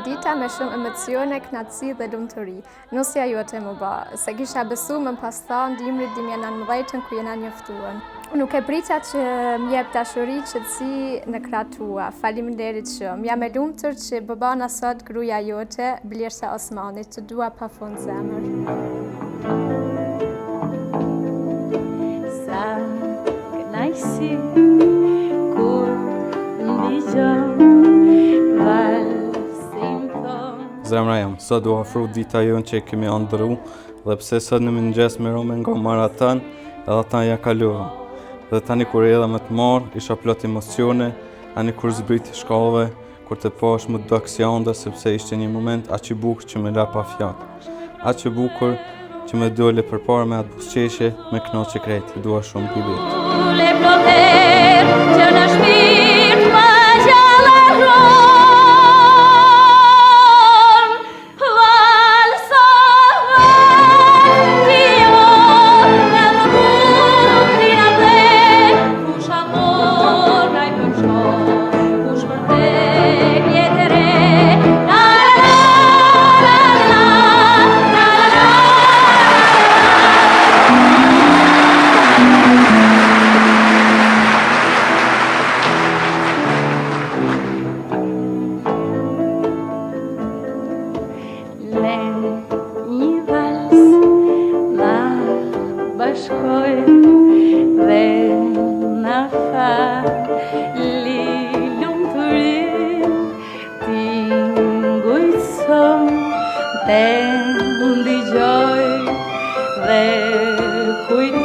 dita me shumë emocione, knatësi dhe lumturi. Nusja jote më ba, se kisha besu më pas thanë dimrit 2019 ku jena njoftuar. Nuk e prita që m'jep dashuri qetësi në krahët tua. Faleminderit shumë. Jam e lumtur që bëbana sot gruaja jote, Blersa Osmanit, të dua pafund zemër. Sa kënaqësi kur ndigjon valsin ton. Zemra jam, sot u ofru dita jonë që kemi ëndërru dhe pse sot në mëngjes me Rome nga maraton, edhe ta ja kalova. Dhe tani kur edha më të marr, isha plot emocione, ani kur zbriti shkallëve, kur të pash më do aksionde, sepse ishte një moment aq i bukur që më la pa fjalë. Aq i bukur që më dole përpara me atë buzëqeshje me kënaqje krejt. Dua shumë ti vetë. Bashkoj dhe na fali lumturin, ti ngujtëson dhe ndigjoj dhe kujt